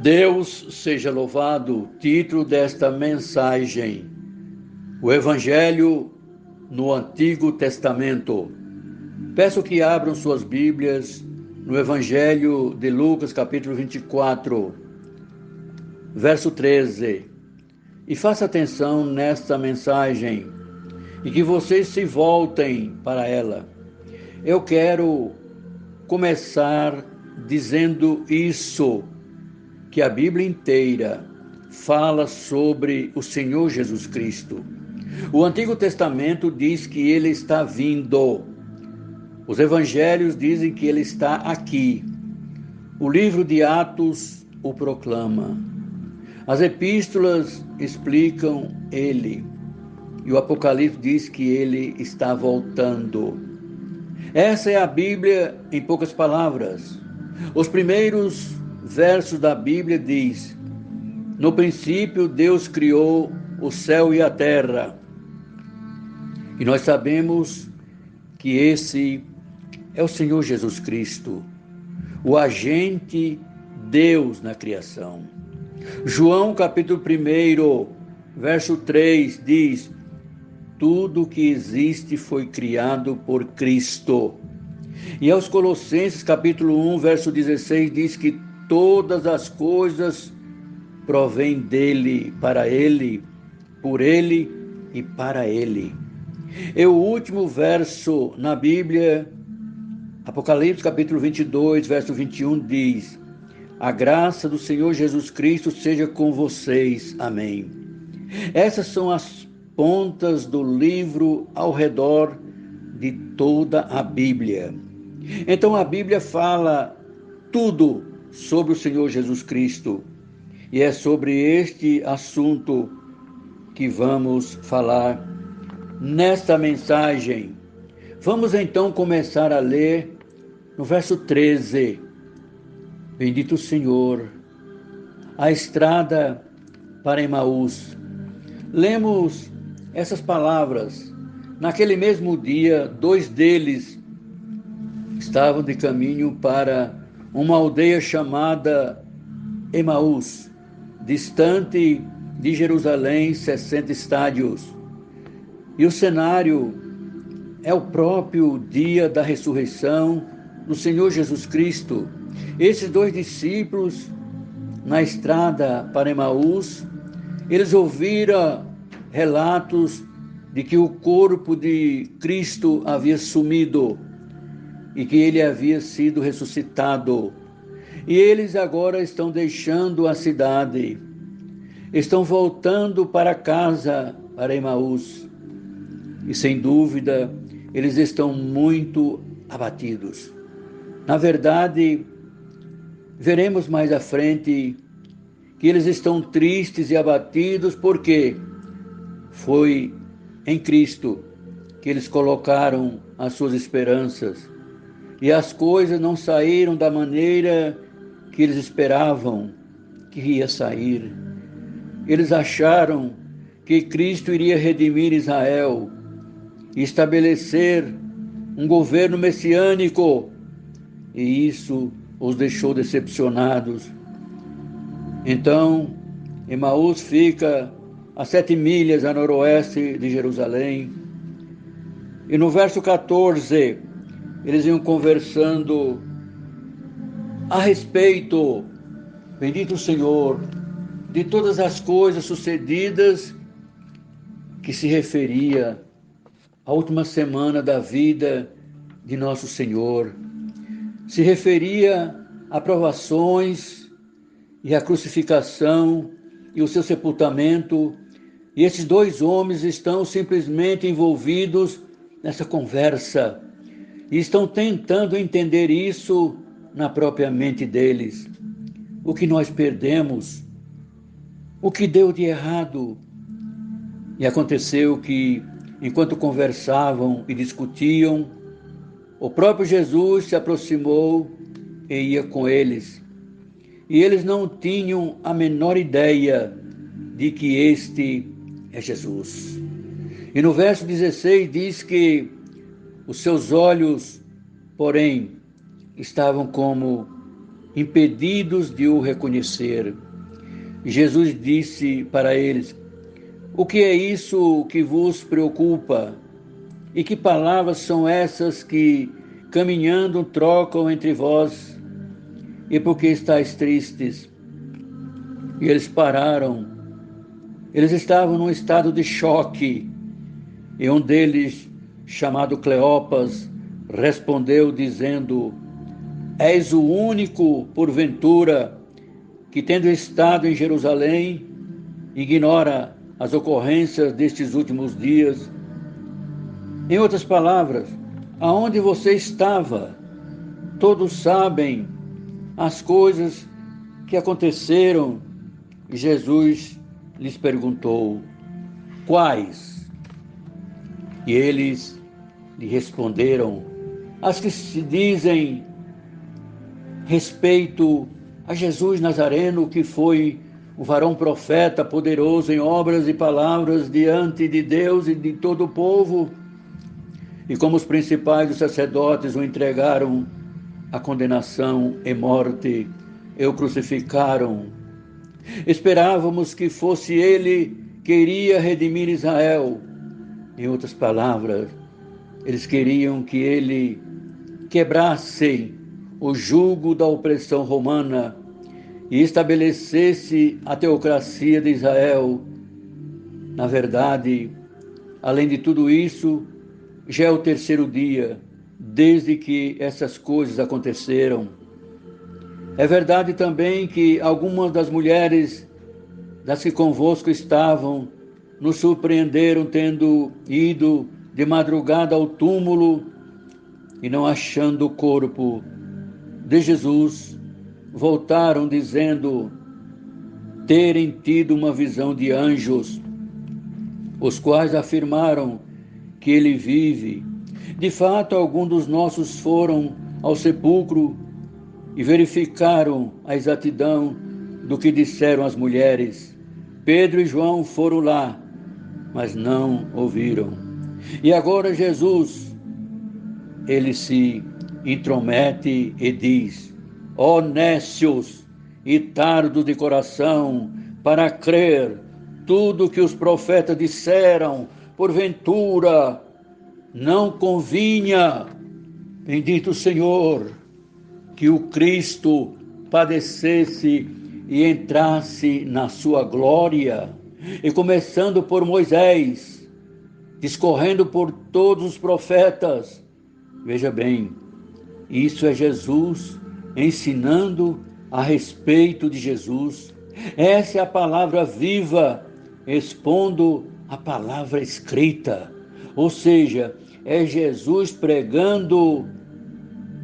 Deus seja louvado. Título desta mensagem: o Evangelho no Antigo Testamento. Peço que abram suas Bíblias no Evangelho de Lucas, capítulo 24, verso 13. E faça atenção nesta mensagem e que vocês se voltem para ela. Eu quero começar dizendo isso, que a Bíblia inteira fala sobre o Senhor Jesus Cristo. O Antigo Testamento diz que Ele está vindo. Os Evangelhos dizem que Ele está aqui. O livro de Atos o proclama. As epístolas explicam Ele. E o Apocalipse diz que Ele está voltando. Essa é a Bíblia em poucas palavras. Os primeiros versos da Bíblia diz: no princípio Deus criou o céu e a terra. E nós sabemos que esse é o Senhor Jesus Cristo, o agente Deus na criação. João capítulo 1, verso 3 diz: tudo que existe foi criado por Cristo. E aos Colossenses capítulo 1, verso 16 diz que todas as coisas provêm dele, para ele, por ele e para ele. E o último verso na Bíblia, Apocalipse capítulo 22, verso 21 diz: a graça do Senhor Jesus Cristo seja com vocês. Amém. Essas são as pontas do livro ao redor de toda a Bíblia. Então a Bíblia fala tudo sobre o Senhor Jesus Cristo. E é sobre este assunto que vamos falar nesta mensagem. Vamos então começar a ler no verso 13. Bendito o Senhor, a estrada para Emaús. Lemos essas palavras. Naquele mesmo dia, 2 deles estavam de caminho para uma aldeia chamada Emaús, distante de Jerusalém 60 estádios. E o cenário é o próprio dia da ressurreição do Senhor Jesus Cristo. Esses 2 discípulos, na estrada para Emaús, eles ouviram relatos de que o corpo de Cristo havia sumido e que ele havia sido ressuscitado. E eles agora estão deixando a cidade, estão voltando para casa, para Emaús. E sem dúvida, eles estão muito abatidos. Na verdade, veremos mais à frente que eles estão tristes e abatidos porque foi em Cristo que eles colocaram as suas esperanças. E as coisas não saíram da maneira que eles esperavam que ia sair. Eles acharam que Cristo iria redimir Israel e estabelecer um governo messiânico. E isso os deixou decepcionados. Então, Emaús fica a 7 milhas a noroeste de Jerusalém. E no verso 14, eles iam conversando a respeito, bendito o Senhor, de todas as coisas sucedidas, que se referia à última semana da vida de nosso Senhor. Se referia a provações e a crucificação e o seu sepultamento. E esses 2 homens estão simplesmente envolvidos nessa conversa e estão tentando entender isso na própria mente deles. O que nós perdemos? O que deu de errado? E aconteceu que, enquanto conversavam e discutiam, o próprio Jesus se aproximou e ia com eles. E eles não tinham a menor ideia de que este é Jesus. E no verso 16 diz que os seus olhos, porém, estavam como impedidos de o reconhecer. Jesus disse para eles: o que é isso que vos preocupa? E que palavras são essas que, caminhando, trocam entre vós? E por que estáis tristes? E eles pararam. Eles estavam num estado de choque. E um deles, chamado Cleopas, respondeu dizendo: és o único, porventura, que, tendo estado em Jerusalém, ignora as ocorrências destes últimos dias. Em outras palavras, aonde você estava? Todos sabem as coisas que aconteceram. E Jesus lhes perguntou: quais? E eles lhe responderam: as que se dizem respeito a Jesus Nazareno, que foi um varão profeta, poderoso em obras e palavras diante de Deus e de todo o povo. E como os principais dos sacerdotes o entregaram à condenação e morte, e o crucificaram. Esperávamos que fosse ele que iria redimir Israel. Em outras palavras, eles queriam que ele quebrasse o jugo da opressão romana e estabelecesse a teocracia de Israel. Na verdade, além de tudo isso, já é o terceiro dia desde que essas coisas aconteceram. É verdade também que algumas das mulheres das que convosco estavam nos surpreenderam tendo ido de madrugada ao túmulo e, não achando o corpo de Jesus, voltaram dizendo terem tido uma visão de anjos, os quais afirmaram que ele vive. De fato, alguns dos nossos foram ao sepulcro e verificaram a exatidão do que disseram as mulheres. Pedro e João foram lá, mas não ouviram. E agora Jesus, ele se intromete e diz: ó nécios e tardos de coração, para crer tudo que os profetas disseram, porventura não convinha, bendito o Senhor, que o Cristo padecesse e entrasse na sua glória, e começando por Moisés, discorrendo por todos os profetas. Veja bem, isso é Jesus ensinando a respeito de Jesus. Essa é a palavra viva, expondo a palavra escrita. Ou seja, é Jesus pregando,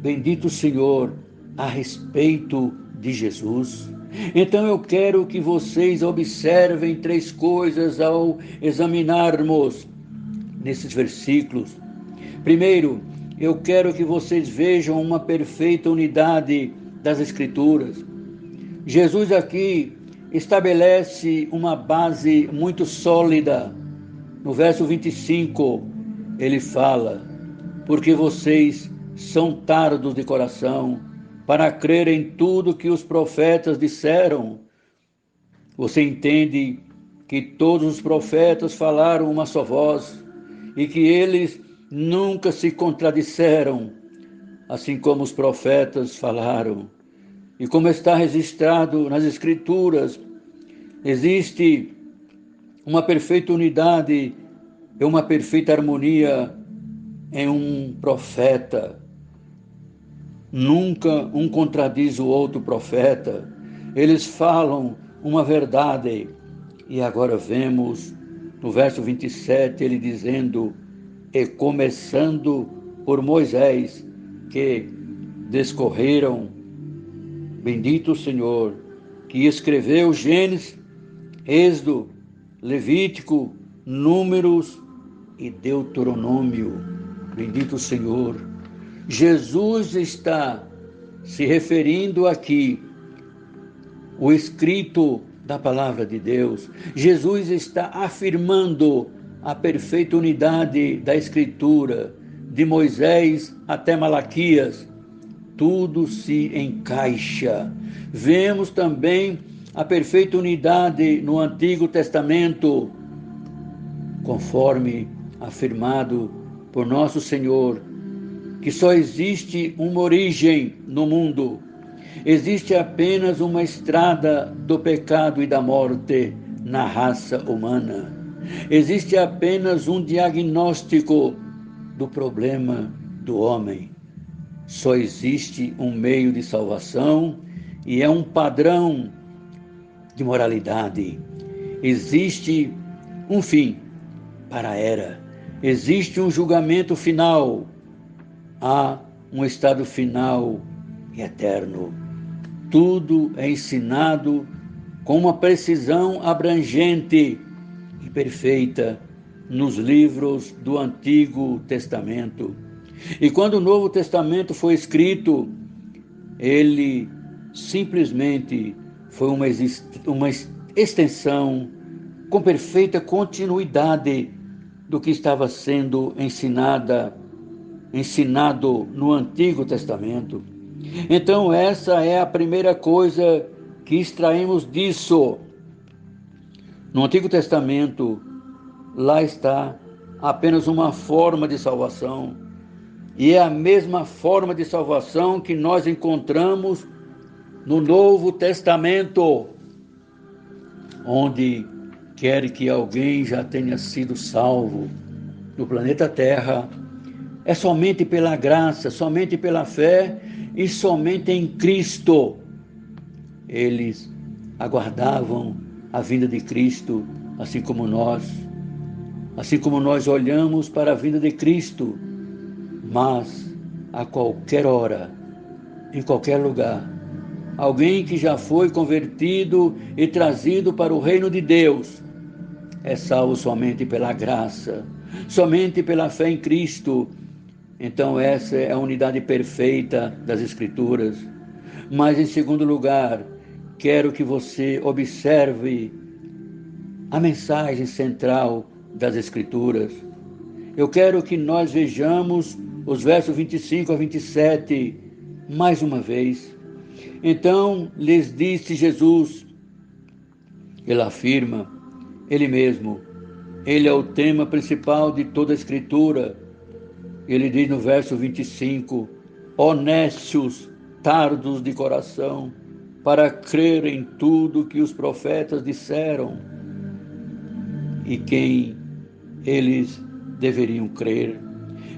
bendito o Senhor, a respeito de Jesus. Então eu quero que vocês observem três coisas ao examinarmos nesses versículos. Primeiro, eu quero que vocês vejam uma perfeita unidade das Escrituras. Jesus aqui estabelece uma base muito sólida. No verso 25, ele fala: porque vocês são tardos de coração para crer em tudo que os profetas disseram. Você entende que todos os profetas falaram uma só voz e que eles nunca se contradisseram, assim como os profetas falaram. E como está registrado nas Escrituras, existe uma perfeita unidade e uma perfeita harmonia em um profeta. Nunca um contradiz o outro profeta. Eles falam uma verdade. E agora vemos no verso 27 ele dizendo: e começando por Moisés, que discorreram, bendito o Senhor, que escreveu Gênesis, Êxodo, Levítico, Números e Deuteronômio. Bendito o Senhor. Jesus está se referindo aqui o escrito da palavra de Deus. Jesus está afirmando a perfeita unidade da Escritura, de Moisés até Malaquias, tudo se encaixa. Vemos também a perfeita unidade no Antigo Testamento, conforme afirmado por nosso Senhor, que só existe uma origem no mundo. Existe apenas uma estrada do pecado e da morte na raça humana. Existe apenas um diagnóstico do problema do homem. Só existe um meio de salvação e é um padrão de moralidade. Existe um fim para a era. Existe um julgamento final. Há um estado final e eterno. Tudo é ensinado com uma precisão abrangente e perfeita nos livros do Antigo Testamento. E quando o Novo Testamento foi escrito, ele simplesmente foi uma extensão com perfeita continuidade do que estava sendo ensinado no Antigo Testamento. Então, essa é a primeira coisa que extraímos disso. No Antigo Testamento, lá está apenas uma forma de salvação, e é a mesma forma de salvação que nós encontramos no Novo Testamento, onde quer que alguém já tenha sido salvo no planeta Terra, é somente pela graça, somente pela fé e somente em Cristo. Eles aguardavam a vinda de Cristo, assim como nós olhamos para a vinda de Cristo, mas a qualquer hora, em qualquer lugar, alguém que já foi convertido e trazido para o reino de Deus é salvo somente pela graça, somente pela fé em Cristo. Então essa é a unidade perfeita das Escrituras. Mas em segundo lugar, quero que você observe a mensagem central das Escrituras. Eu quero que nós vejamos os versos 25 a 27 mais uma vez. Então lhes disse Jesus, ele afirma, ele mesmo, ele é o tema principal de toda a Escritura. Ele diz no verso 25, ó nécios, tardos de coração, para crer em tudo que os profetas disseram, e quem eles deveriam crer.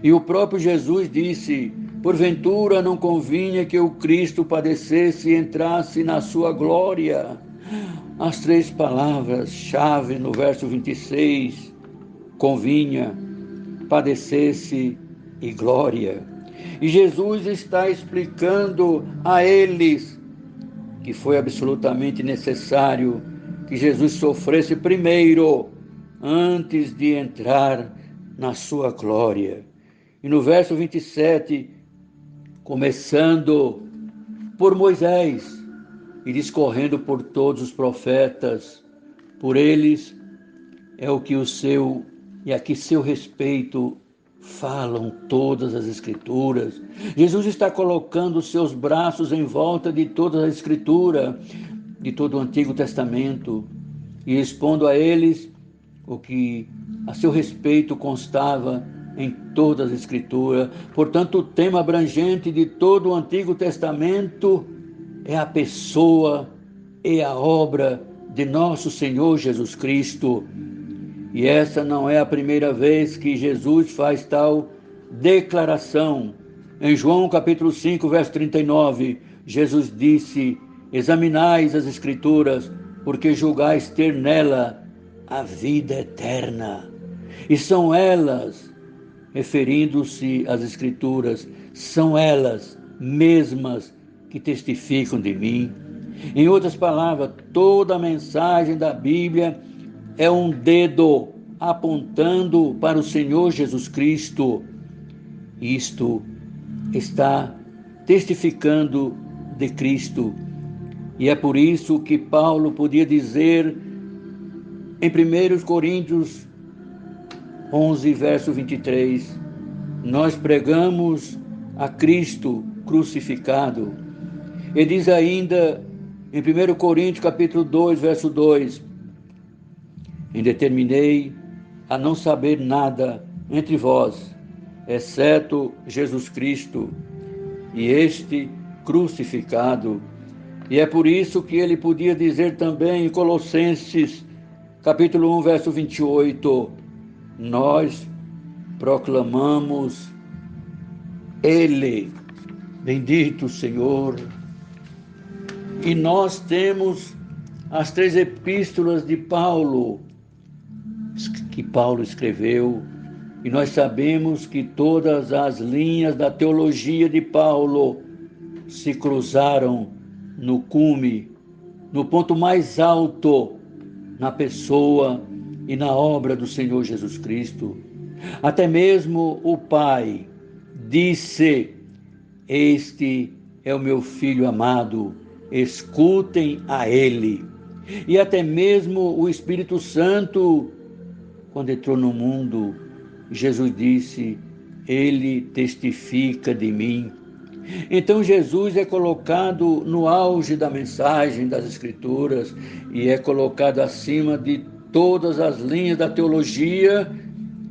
E o próprio Jesus disse, porventura não convinha que o Cristo padecesse e entrasse na sua glória. As três palavras-chave no verso 26, convinha, padecesse e glória. E Jesus está explicando a eles que foi absolutamente necessário que Jesus sofresse primeiro, antes de entrar na sua glória. E no verso 27, começando por Moisés e discorrendo por todos os profetas, por eles é o que seu respeito falam todas as Escrituras. Jesus está colocando os seus braços em volta de toda a Escritura, de todo o Antigo Testamento, e expondo a eles o que a seu respeito constava em todas as Escrituras. Portanto, o tema abrangente de todo o Antigo Testamento é a pessoa e a obra de nosso Senhor Jesus Cristo. E essa não é a primeira vez que Jesus faz tal declaração. Em João capítulo 5, verso 39, Jesus disse, examinais as Escrituras, porque julgais ter nela a vida eterna. E são elas, referindo-se às Escrituras, são elas mesmas que testificam de mim. Em outras palavras, toda a mensagem da Bíblia é um dedo apontando para o Senhor Jesus Cristo. Isto está testificando de Cristo. E é por isso que Paulo podia dizer em 1 Coríntios 11, verso 23, nós pregamos a Cristo crucificado. E diz ainda em 1 Coríntios capítulo 2, verso 2: E determinei a não saber nada entre vós, exceto Jesus Cristo e este crucificado. E é por isso que ele podia dizer também em Colossenses capítulo 1, verso 28, nós proclamamos Ele, bendito Senhor. E nós temos as 3 epístolas de Paulo, que Paulo escreveu, e nós sabemos que todas as linhas da teologia de Paulo se cruzaram no cume, no ponto mais alto, na pessoa e na obra do Senhor Jesus Cristo. Até mesmo o Pai disse: este é o meu Filho amado, escutem a Ele. E até mesmo o Espírito Santo, quando entrou no mundo, Jesus disse: Ele testifica de mim. Então Jesus é colocado no auge da mensagem das Escrituras e é colocado acima de todas as linhas da teologia.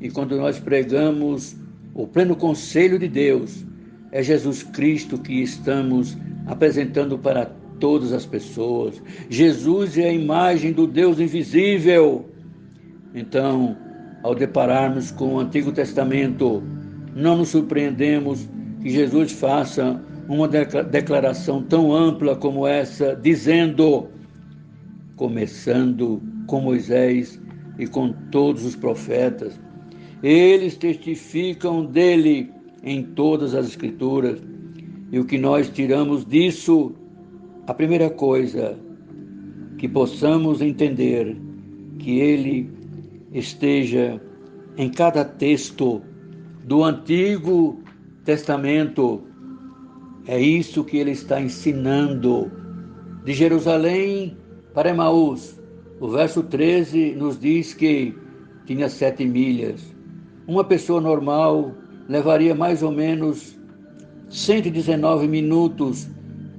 E quando nós pregamos o pleno conselho de Deus, é Jesus Cristo que estamos apresentando para todas as pessoas. Jesus é a imagem do Deus invisível. Então, ao depararmos com o Antigo Testamento, não nos surpreendemos que Jesus faça uma declaração tão ampla como essa, dizendo, começando com Moisés e com todos os profetas, eles testificam dele em todas as Escrituras. E o que nós tiramos disso, a primeira coisa, que possamos entender que ele esteja em cada texto do Antigo Testamento. É isso que ele está ensinando. De Jerusalém para Emaús, o verso 13 nos diz que tinha 7 milhas. Uma pessoa normal levaria mais ou menos 119 minutos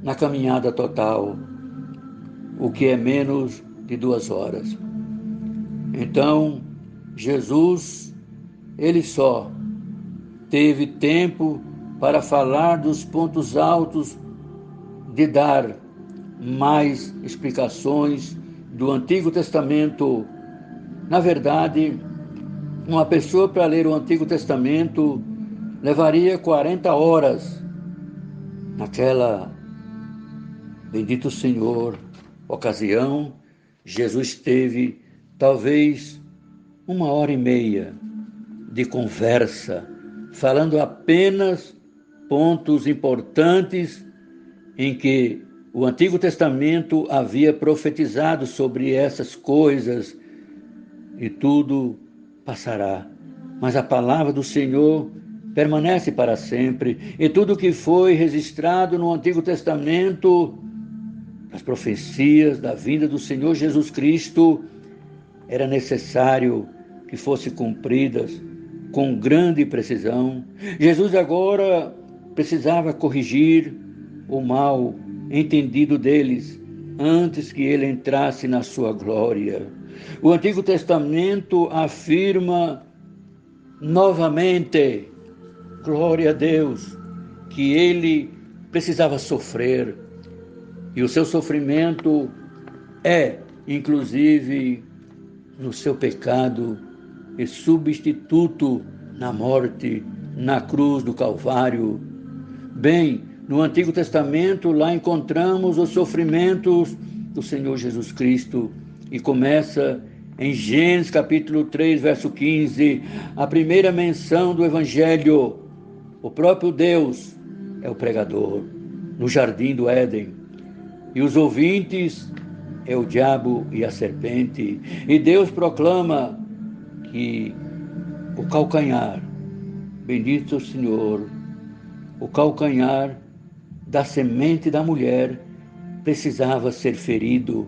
na caminhada total, o que é menos de 2 horas. Então, Jesus, ele só teve tempo para falar dos pontos altos, de dar mais explicações do Antigo Testamento. Na verdade, uma pessoa para ler o Antigo Testamento levaria 40 horas. Naquela, bendito Senhor, ocasião, Jesus teve talvez 1h30 de conversa, falando apenas pontos importantes em que o Antigo Testamento havia profetizado sobre essas coisas, e tudo passará. Mas a palavra do Senhor permanece para sempre, e tudo que foi registrado no Antigo Testamento, as profecias da vinda do Senhor Jesus Cristo, era necessário que fossem cumpridas com grande precisão. Jesus agora precisava corrigir o mal entendido deles antes que ele entrasse na sua glória. O Antigo Testamento afirma novamente, glória a Deus, que ele precisava sofrer, e o seu sofrimento é, inclusive, no seu pecado e substituto na morte, na cruz do Calvário. Bem, no Antigo Testamento, lá encontramos os sofrimentos do Senhor Jesus Cristo, e começa em Gênesis capítulo 3, verso 15, a primeira menção do Evangelho. O próprio Deus é o pregador, no jardim do Éden, e os ouvintes é o diabo e a serpente. E Deus proclama que o calcanhar, bendito o Senhor, o calcanhar da semente da mulher precisava ser ferido,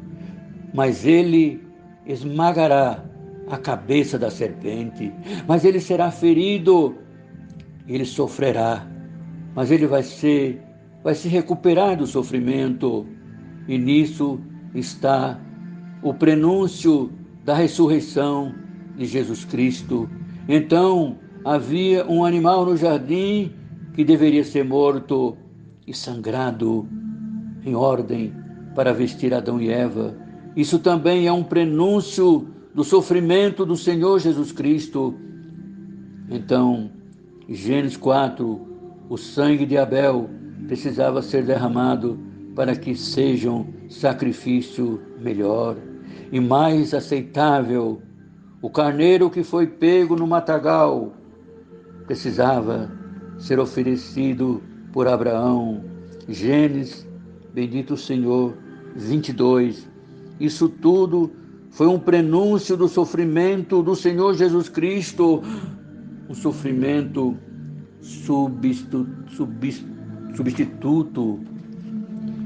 mas ele esmagará a cabeça da serpente, mas ele será ferido, ele sofrerá, mas ele vai ser vai se recuperar do sofrimento, e nisso está o prenúncio da ressurreição de Jesus Cristo. Então, havia um animal no jardim que deveria ser morto e sangrado em ordem para vestir Adão e Eva. Isso também é um prenúncio do sofrimento do Senhor Jesus Cristo. Então, Gênesis 4, o sangue de Abel precisava ser derramado para que seja um sacrifício melhor e mais aceitável. O carneiro que foi pego no matagal precisava ser oferecido por Abraão. Gênesis, bendito o Senhor, 22. Isso tudo foi um prenúncio do sofrimento do Senhor Jesus Cristo, um sofrimento substituto.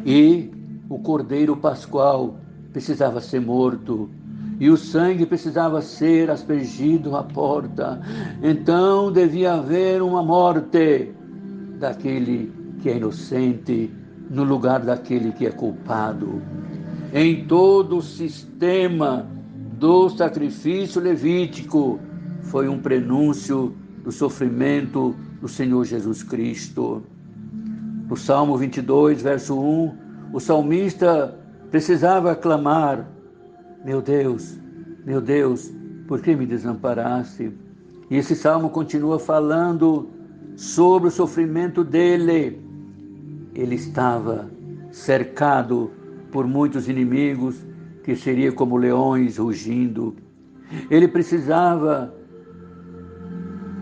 E o Cordeiro Pascual precisava ser morto, e o sangue precisava ser aspergido à porta. Então devia haver uma morte daquele que é inocente no lugar daquele que é culpado. Em todo o sistema do sacrifício levítico foi um prenúncio do sofrimento do Senhor Jesus Cristo. No Salmo 22, verso 1, o salmista precisava clamar: meu Deus, por que me desamparaste? E esse salmo continua falando sobre o sofrimento dele. Ele estava cercado por muitos inimigos, que seria como leões rugindo. Ele precisava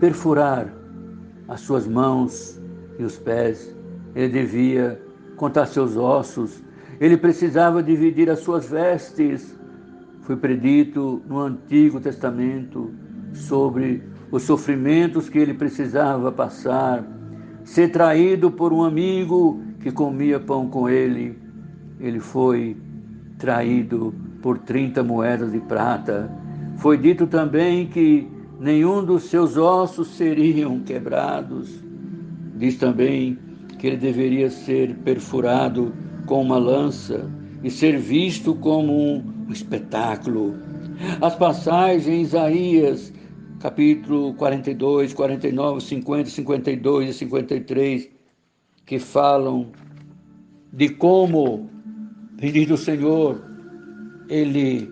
perfurar as suas mãos e os pés. Ele devia contar seus ossos. Ele precisava dividir as suas vestes. Foi predito no Antigo Testamento sobre os sofrimentos que ele precisava passar. Ser traído por um amigo que comia pão com ele. Ele foi traído por 30 moedas de prata. Foi dito também que nenhum dos seus ossos seriam quebrados. Diz também que ele deveria ser perfurado com uma lança e ser visto como um espetáculo. As passagens em Isaías, capítulo 42, 49, 50, 52 e 53, que falam de como, bendito o Senhor, ele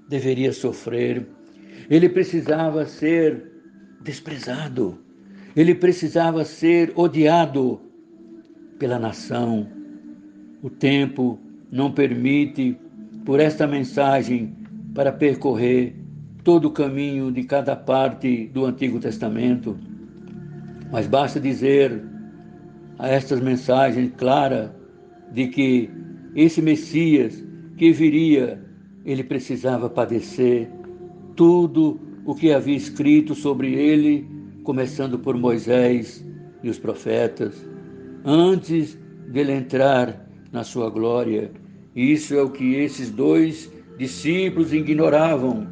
deveria sofrer. Ele precisava ser desprezado. Ele precisava ser odiado pela nação. O tempo não permite, por esta mensagem, para percorrer todo o caminho de cada parte do Antigo Testamento. Mas basta dizer a estas mensagens claras de que esse Messias que viria, ele precisava padecer tudo o que havia escrito sobre ele, começando por Moisés e os profetas, antes dele entrar na sua glória. Isso é o que esses dois discípulos ignoravam,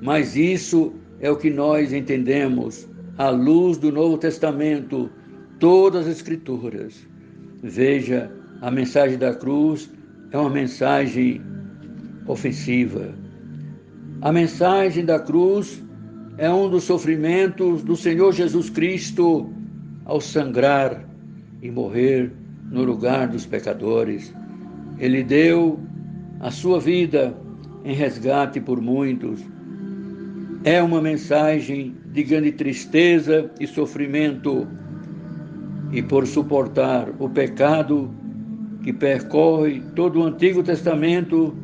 mas isso é o que nós entendemos à luz do Novo Testamento, todas as Escrituras. Veja, a mensagem da cruz é uma mensagem ofensiva. A mensagem da cruz é um dos sofrimentos do Senhor Jesus Cristo ao sangrar e morrer no lugar dos pecadores. Ele deu a sua vida em resgate por muitos. É uma mensagem de grande tristeza e sofrimento, e por suportar o pecado que percorre todo o Antigo Testamento,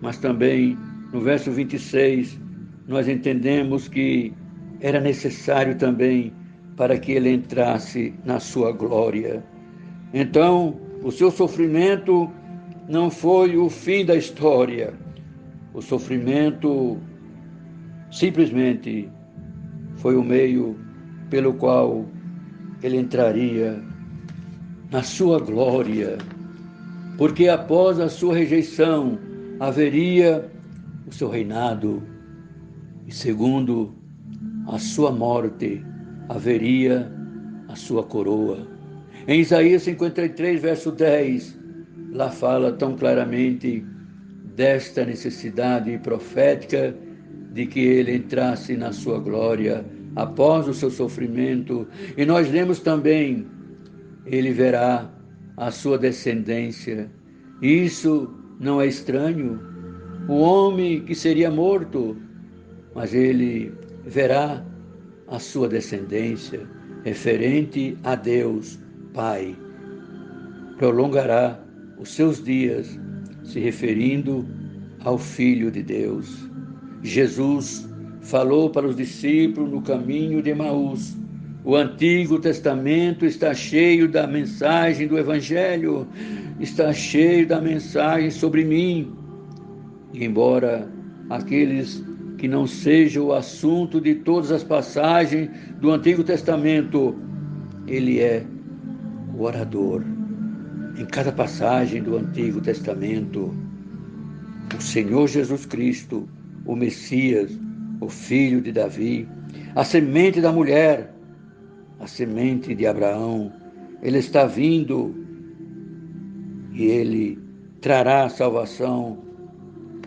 mas também no verso 26, nós entendemos que era necessário também para que ele entrasse na sua glória. Então, o seu sofrimento não foi o fim da história. O sofrimento simplesmente foi o meio pelo qual ele entraria na sua glória, porque após a sua rejeição haveria o seu reinado, e segundo a sua morte haveria a sua coroa. Em Isaías 53, verso 10, lá fala tão claramente desta necessidade profética de que ele entrasse na sua glória após o seu sofrimento. E nós lemos também, ele verá a sua descendência. Isso não é estranho. O homem que seria morto, mas ele verá a sua descendência, referente a Deus, Pai. Prolongará os seus dias, se referindo ao Filho de Deus. Jesus falou para os discípulos no caminho de Emaús: o Antigo Testamento está cheio da mensagem do Evangelho, está cheio da mensagem sobre mim. E embora aqueles que não seja o assunto de todas as passagens do Antigo Testamento, ele é o orador. Em cada passagem do Antigo Testamento, o Senhor Jesus Cristo, o Messias, o filho de Davi, a semente da mulher, a semente de Abraão, ele está vindo e ele trará salvação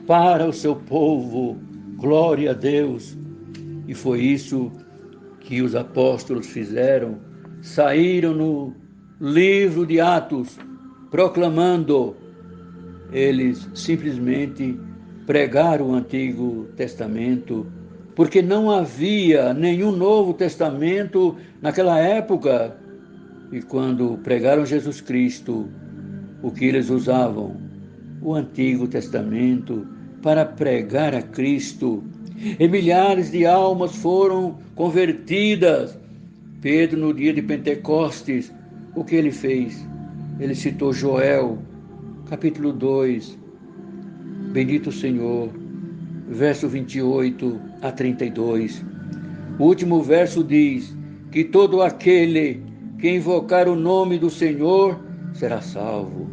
para o seu povo. Glória a Deus! E foi isso que os apóstolos fizeram. Saíram no livro de Atos, proclamando. Eles simplesmente pregaram o Antigo Testamento, porque não havia nenhum Novo Testamento naquela época. E quando pregaram Jesus Cristo, o que eles usavam? O Antigo Testamento para pregar a Cristo. E milhares de almas foram convertidas. Pedro, no dia de Pentecostes, o que ele fez? Ele citou Joel, capítulo 2, bendito o Senhor, verso 28 a 32. O último verso diz que todo aquele que invocar o nome do Senhor será salvo.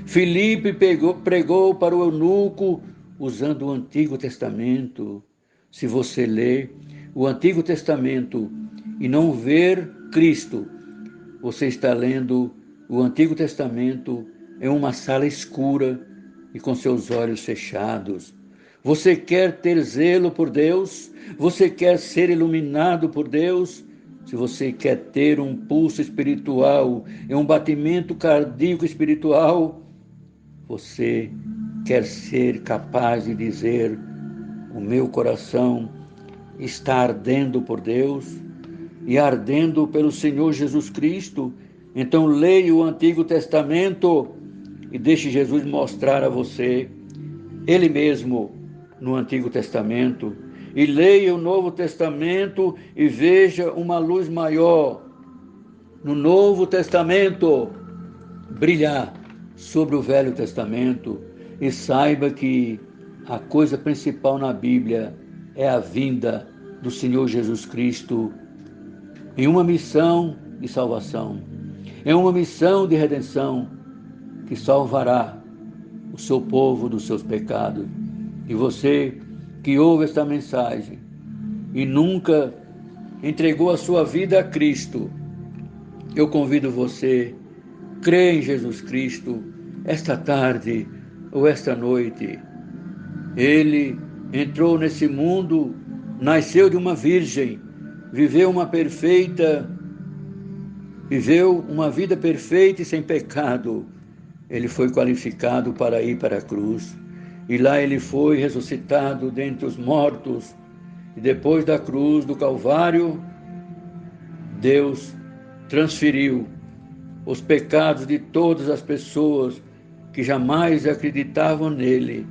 Filipe pregou para o eunuco usando o Antigo Testamento. Se você ler o Antigo Testamento e não ver Cristo, você está lendo o Antigo Testamento em uma sala escura e com seus olhos fechados. Você quer ter zelo por Deus? Você quer ser iluminado por Deus? Se você quer ter um pulso espiritual e um batimento cardíaco espiritual, você quer ser capaz de dizer: o meu coração está ardendo por Deus e ardendo pelo Senhor Jesus Cristo. Então leia o Antigo Testamento e deixe Jesus mostrar a você Ele mesmo no Antigo Testamento. E leia o Novo Testamento e veja uma luz maior no Novo Testamento brilhar sobre o Velho Testamento. E saiba que a coisa principal na Bíblia é a vinda do Senhor Jesus Cristo em uma missão de salvação, em uma missão de redenção que salvará o seu povo dos seus pecados. E você que ouve esta mensagem e nunca entregou a sua vida a Cristo, eu convido você, crê em Jesus Cristo esta tarde ou esta noite. Ele entrou nesse mundo, nasceu de uma virgem, viveu uma vida perfeita e sem pecado. Ele foi qualificado para ir para a cruz. E lá ele foi ressuscitado dentre os mortos. E depois da cruz do Calvário, Deus transferiu os pecados de todas as pessoas que jamais acreditavam nele.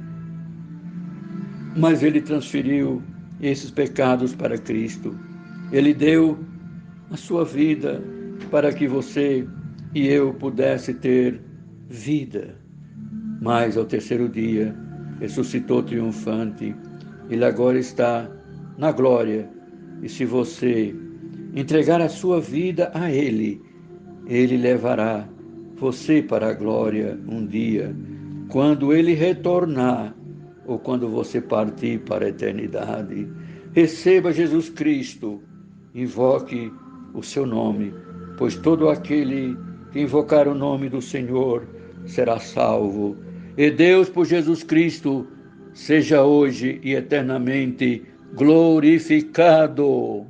Mas ele transferiu esses pecados para Cristo. Ele deu a sua vida para que você e eu pudesse ter vida. Mas ao terceiro dia ressuscitou triunfante. Ele agora está na glória. E se você entregar a sua vida a Ele, Ele levará você para a glória um dia, quando Ele retornar ou quando você partir para a eternidade. Receba Jesus Cristo, invoque o seu nome, pois todo aquele que invocar o nome do Senhor será salvo. E Deus, por Jesus Cristo, seja hoje e eternamente glorificado.